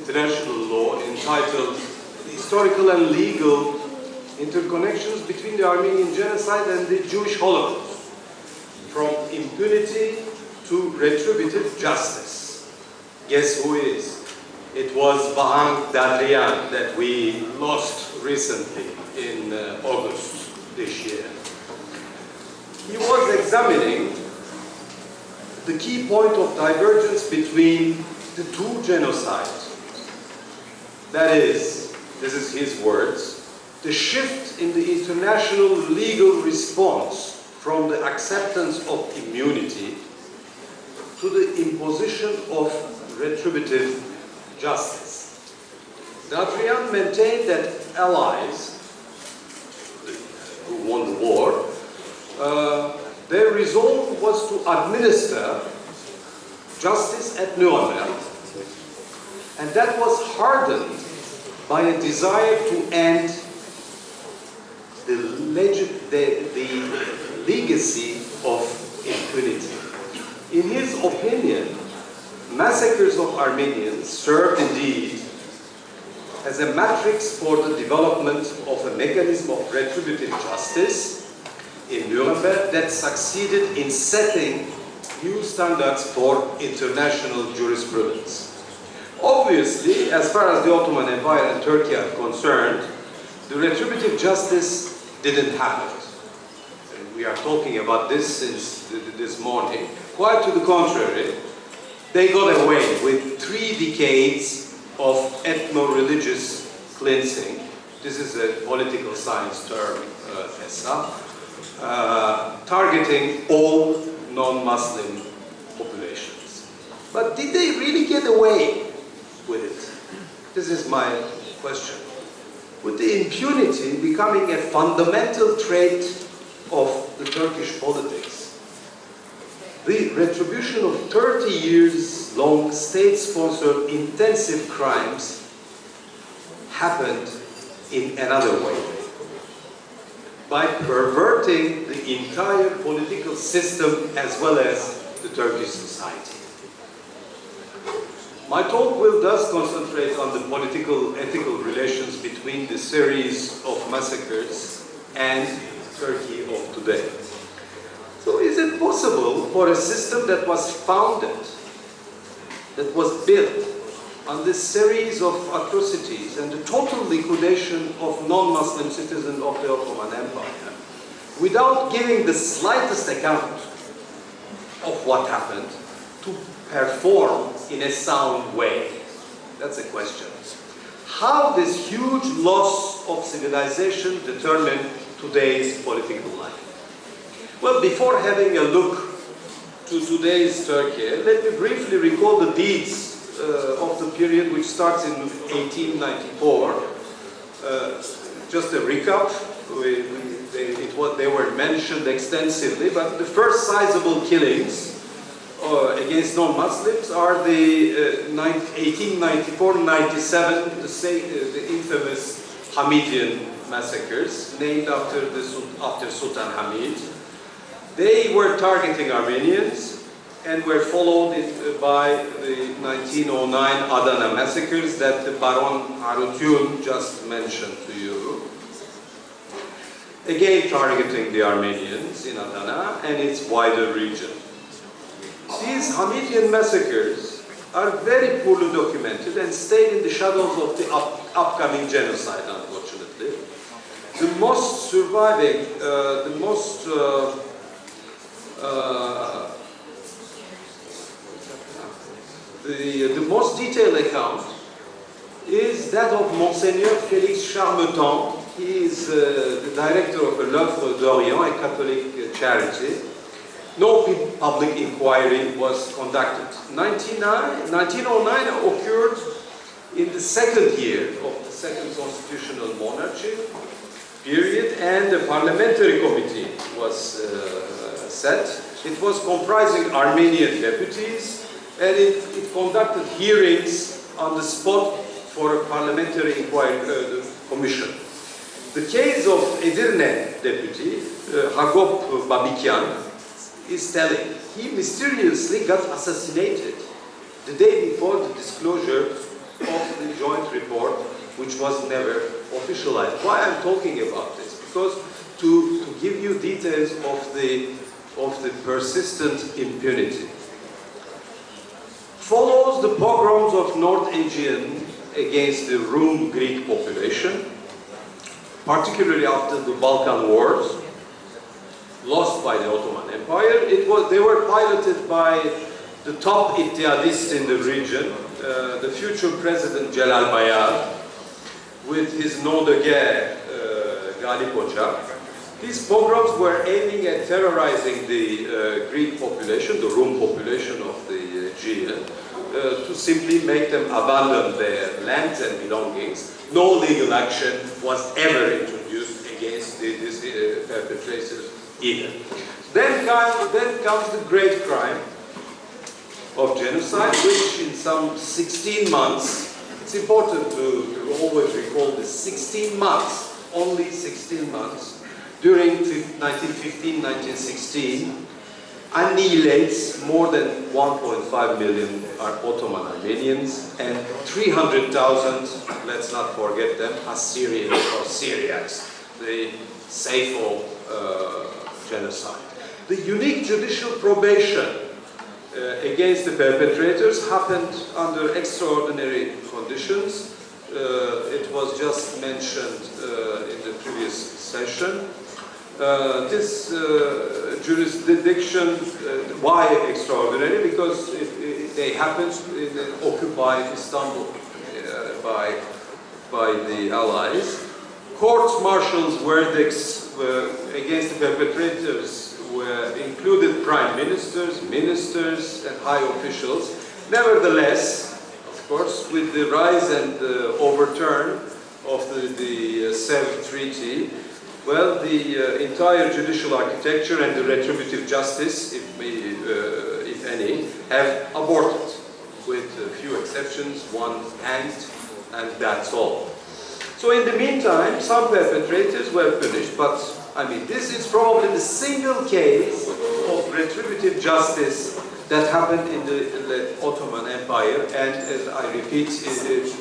international law entitled Historical and Legal Interconnections Between the Armenian Genocide and the Jewish Holocaust, from impunity to retributive justice. Guess who is? It was Vahang Dadrian that we lost recently in August this year. He was examining the key point of divergence between the two genocides. That is, this is his words, the shift in the international legal response from the acceptance of immunity to the imposition of retributive justice. Dadrian maintained that allies who won the war, their resolve was to administer justice at Nuremberg, and that was hardened by a desire to end the legacy of impunity. In his opinion, massacres of Armenians served indeed as a matrix for the development of a mechanism of retributive justice in Nuremberg that succeeded in setting new standards for international jurisprudence. Obviously, as far as the Ottoman Empire and Turkey are concerned, the retributive justice didn't happen. And we are talking about this since this morning. Quite to the contrary, they got away with 3 decades of ethno-religious cleansing. This is a political science term, Tessa, targeting all non-Muslim populations. But did they really get away with it? This is my question. With the impunity becoming a fundamental trait of the Turkish politics, the retribution of 30 years long state-sponsored intensive crimes happened in another way, by perverting the entire political system as well as the Turkish society. My talk will thus concentrate on the political, ethical relations between the series of massacres and Turkey of today. So is it possible for a system that was founded, that was built on this series of atrocities and the total liquidation of non-Muslim citizens of the Ottoman Empire, without giving the slightest account of what happened, to perform in a sound way? That's a question. How this huge loss of civilization determined today's political life? Well, before having a look to today's Turkey, let me briefly recall the deeds of the period which starts in 1894. Just a recap, they were mentioned extensively, but the first sizable killings against non-Muslims are the 1894-97, the infamous Hamidian massacres, named after Sultan Hamid. They were targeting Armenians and were followed by the 1909 Adana massacres that Baron Harutyun just mentioned to you. Again targeting the Armenians in Adana and its wider region. These Hamidian massacres are very poorly documented and stay in the shadows of the upcoming genocide, unfortunately. The most surviving, the most detailed account is that of Monseigneur Félix Charmetan. He is the director of l'Œuvre d'Orient, a Catholic charity. No public inquiry was conducted. 1909 occurred in the second year of the second constitutional monarchy period, and a parliamentary committee was set. It was comprising Armenian deputies, and it conducted hearings on the spot for a parliamentary inquiry commission. The case of Edirne deputy, Hagop Babikyan, is telling. He mysteriously got assassinated the day before the disclosure of which was never officialized. Why I'm talking about this? Because to give you details of the persistent impunity. Follows the pogroms of North Aegean against the Rum Greek population, particularly after the Balkan Wars, lost by the Ottoman Empire. They were piloted by the top ittihadists in the region, the future President Celal Bayar, with his nom de guerre, Galip Hoca. These pogroms were aiming at terrorizing the Greek population, the Rum population of the Aegean, to simply make them abandon their lands and belongings. No legal action was ever introduced against these perpetrators either. Then comes the great crime of genocide, which in some 16 months, it's important to always recall this, 16 months, only 16 months, during 1915-1916, annihilates more than 1.5 million Ottoman Armenians and 300,000, let's not forget them, Assyrians or Syriacs, the Saipho genocide. The unique judicial probation against the perpetrators happened under extraordinary conditions. It was just mentioned in the previous session. This jurisdiction, why extraordinary? Because they happened in occupied Istanbul by the Allies. Court-martial's verdicts against the perpetrators included prime ministers, ministers, and high officials. Nevertheless, of course, with the rise and overturn of the Sevres Treaty, well, the entire judicial architecture and the retributive justice, if any, have aborted, with a few exceptions, one hanged, and that's all. So in the meantime, some perpetrators were punished, but I mean, this is probably the single case of retributive justice that happened in the Ottoman Empire, and as I repeat,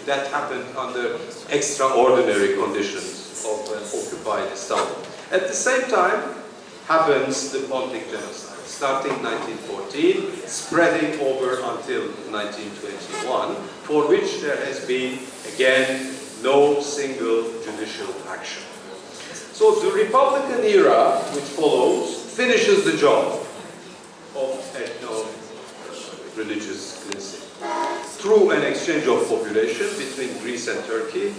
that happened under extraordinary conditions of occupied Istanbul. At the same time, happens the Pontic genocide, starting 1914, spreading over until 1921, for which there has been, again, no single judicial action. So the Republican era, which follows, finishes the job of ethno-religious cleansing through an exchange of population between Greece and Turkey.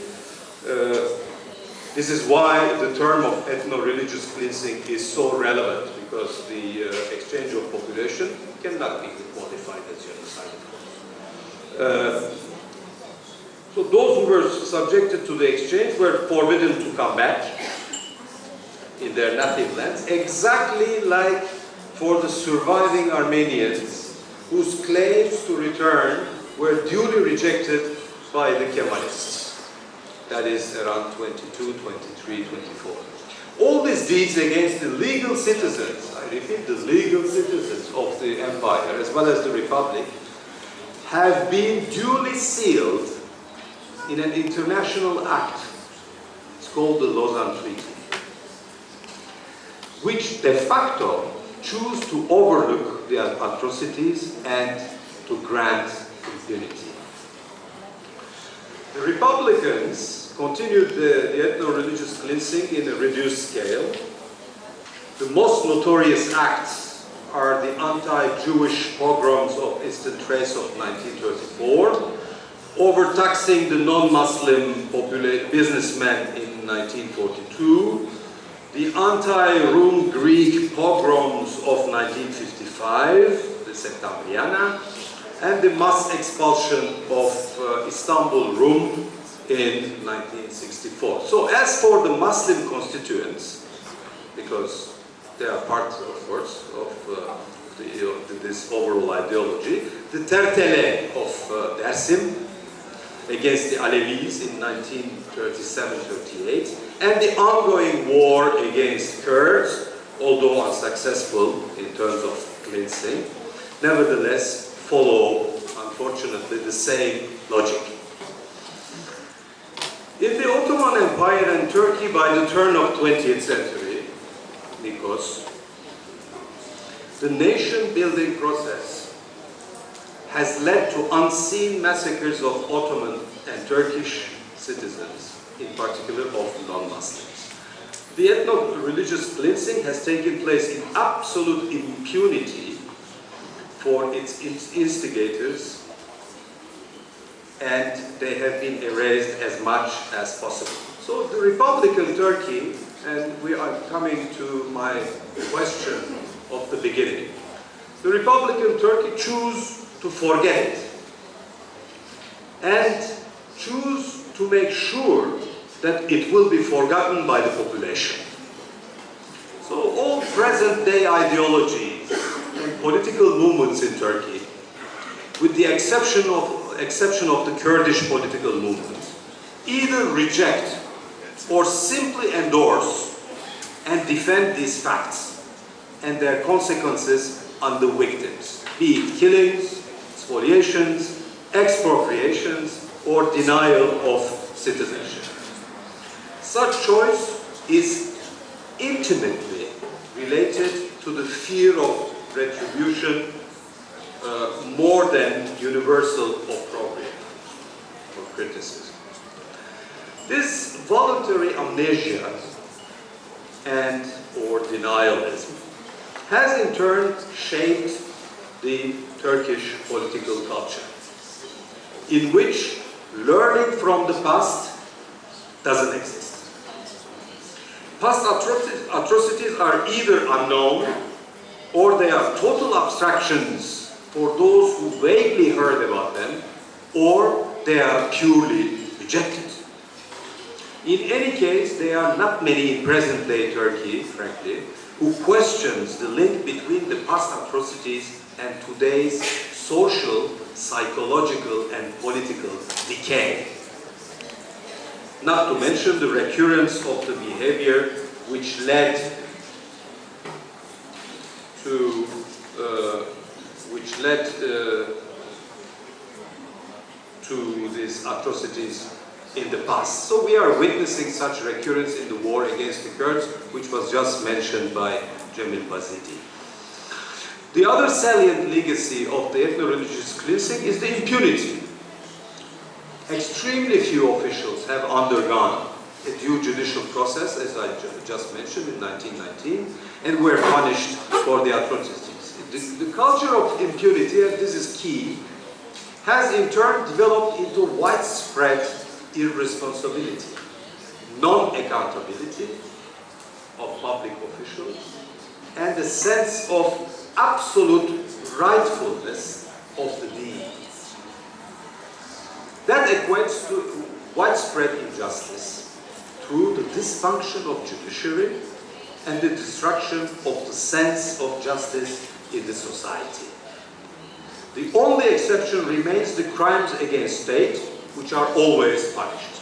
This is why the term of ethno-religious cleansing is so relevant, because the exchange of population cannot be qualified as genocide, of course. So those who were subjected to the exchange were forbidden to come back in their native lands, exactly like for the surviving Armenians, whose claims to return were duly rejected by the Kemalists. That is around 22, 23, 24. All these deeds against the legal citizens, I repeat, the legal citizens of the empire, as well as the republic, have been duly sealed in an international act. It's called the Lausanne Treaty, which de facto choose to overlook the atrocities and to grant impunity. The Republicans continued the ethno-religious cleansing in a reduced scale. The most notorious acts are the anti-Jewish pogroms of Eastern Thrace of 1934, overtaxing the non-Muslim businessmen in 1942, the anti-Rum Greek pogroms of 1955, the Septembriana, and the mass expulsion of Istanbul Rum in 1964. So as for the Muslim constituents, because they are part, of course, of this overall ideology, the Tertele of Dersim against the Alevis in 1937-38, and the ongoing war against Kurds, although unsuccessful in terms of cleansing, nevertheless follow, unfortunately, the same logic. Empire and Turkey by the turn of 20th century, Nikos, the nation-building process has led to unseen massacres of Ottoman and Turkish citizens, in particular of non-Muslims. The ethno-religious cleansing has taken place in absolute impunity for its instigators, and they have been erased as much as possible. So the Republican Turkey, and we are coming to my question of the beginning. The Republican Turkey choose to forget it and choose to make sure that it will be forgotten by the population. So all present-day ideologies and political movements in Turkey, with the exception of the Kurdish political movement, either reject or simply endorse and defend these facts and their consequences on the victims, be it killings, spoliations, expropriations, or denial of citizenship. Such choice is intimately related to the fear of retribution more than universal opprobrium or criticism. This voluntary amnesia and or denialism has in turn shaped the Turkish political culture, in which learning from the past doesn't exist. Past atrocities are either unknown or they are total abstractions for those who vaguely heard about them, or they are purely rejected. In any case, there are not many in present-day Turkey, frankly, who questions the link between the past atrocities and today's social, psychological, and political decay. Not to mention the recurrence of the behavior which led to these atrocities in the past. So we are witnessing such recurrence in the war against the Kurds, which was just mentioned by Cemil Bazidi. The other salient legacy of the ethno-religious cleansing is the impunity. Extremely few officials have undergone a due judicial process, as I just mentioned, in 1919, and were punished for the atrocities. The culture of impunity, and this is key, has in turn developed into widespread irresponsibility, non-accountability of public officials, and a sense of absolute rightfulness of the deeds. That equates to widespread injustice through the dysfunction of judiciary and the destruction of the sense of justice in the society. The only exception remains the crimes against state, which are always punished.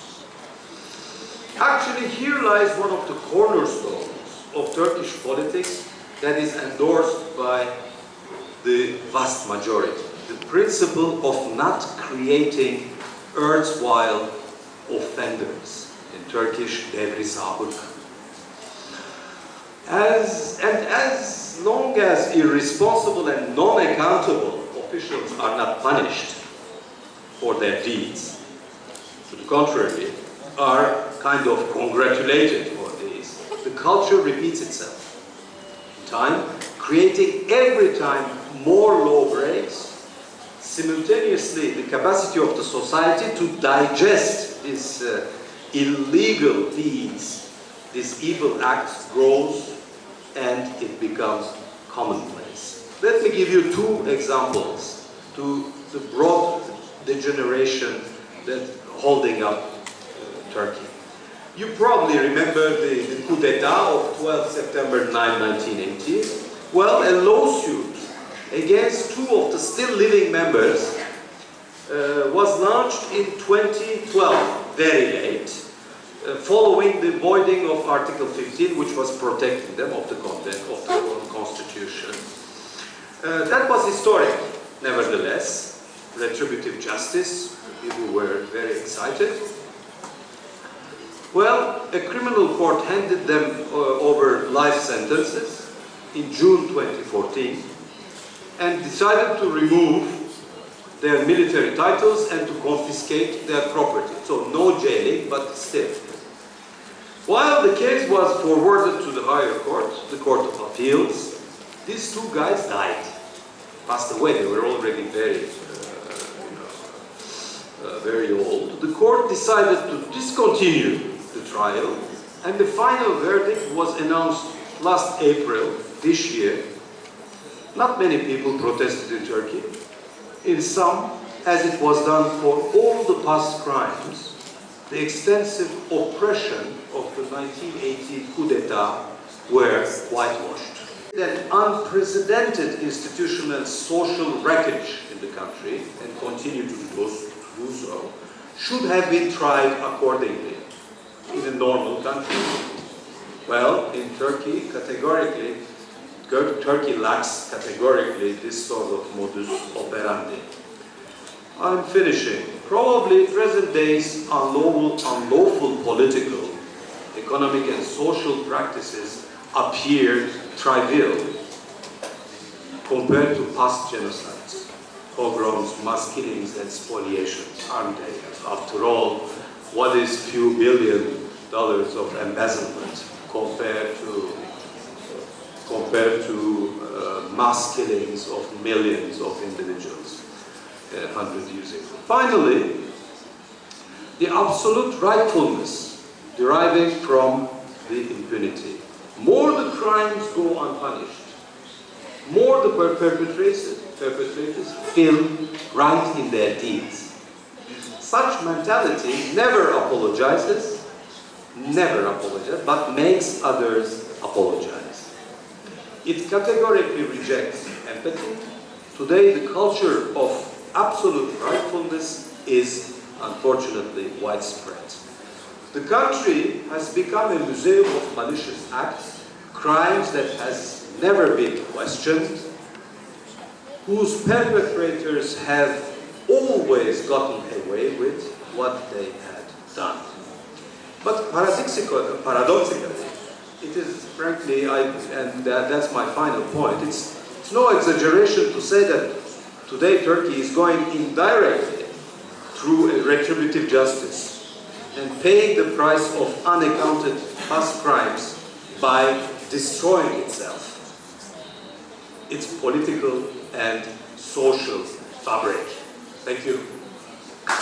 Actually, here lies one of the cornerstones of Turkish politics that is endorsed by the vast majority. The principle of not creating erstwhile offenders, in Turkish, devri sabık. As long as irresponsible and non-accountable officials are not punished for their deeds, to the contrary, are kind of congratulated for these, the culture repeats itself. In time, creating every time more law breaks, simultaneously the capacity of the society to digest these illegal deeds, these evil acts grows and it becomes commonplace. Let me give you two examples to the broad degeneration that holding up Turkey. You probably remember the coup d'etat of 12 September 1980. Well, a lawsuit against two of the still living members was launched in 2012, very late, following the voiding of Article 15, which was protecting them of the content of the Constitution. That was historic, nevertheless. Retributive justice, people were very excited. Well, a criminal court handed them over life sentences in June 2014 and decided to remove their military titles and to confiscate their property. So no jailing, but still. While the case was forwarded to the higher court, the Court of Appeals, these two guys died, passed away. They were already very old. The court decided to discontinue the trial, and the final verdict was announced last April this year. Not many people protested in Turkey. In some, as it was done for all the past crimes, the extensive oppression of the 1980 coup d'etat were whitewashed. An unprecedented institutional social wreckage in the country, and continue to do so, should have been tried accordingly in a normal country. Well, in Turkey, Turkey lacks categorically this sort of modus operandi. I'm finishing. Probably present day's unlawful political, economic and social practices appear trivial compared to past genocides, pogroms, mass killings and spoliations, aren't they? After all, what is few $billion of embezzlement compared to mass killings of millions of individuals 100 years ago. Finally, the absolute rightfulness deriving from the impunity. More the crimes go unpunished, more the perpetrators feel right in their deeds. Such mentality never apologizes, but makes others apologize. It categorically rejects empathy. Today, the culture of absolute rightfulness is unfortunately widespread. The country has become a museum of malicious acts, crimes that has never been questioned, whose perpetrators have always gotten away with what they had done. But paradoxically, it is frankly, and that's my final point, it's no exaggeration to say that today Turkey is going indirectly through a retributive justice and paying the price of unaccounted past crimes by destroying itself, its political and social fabric. Thank you.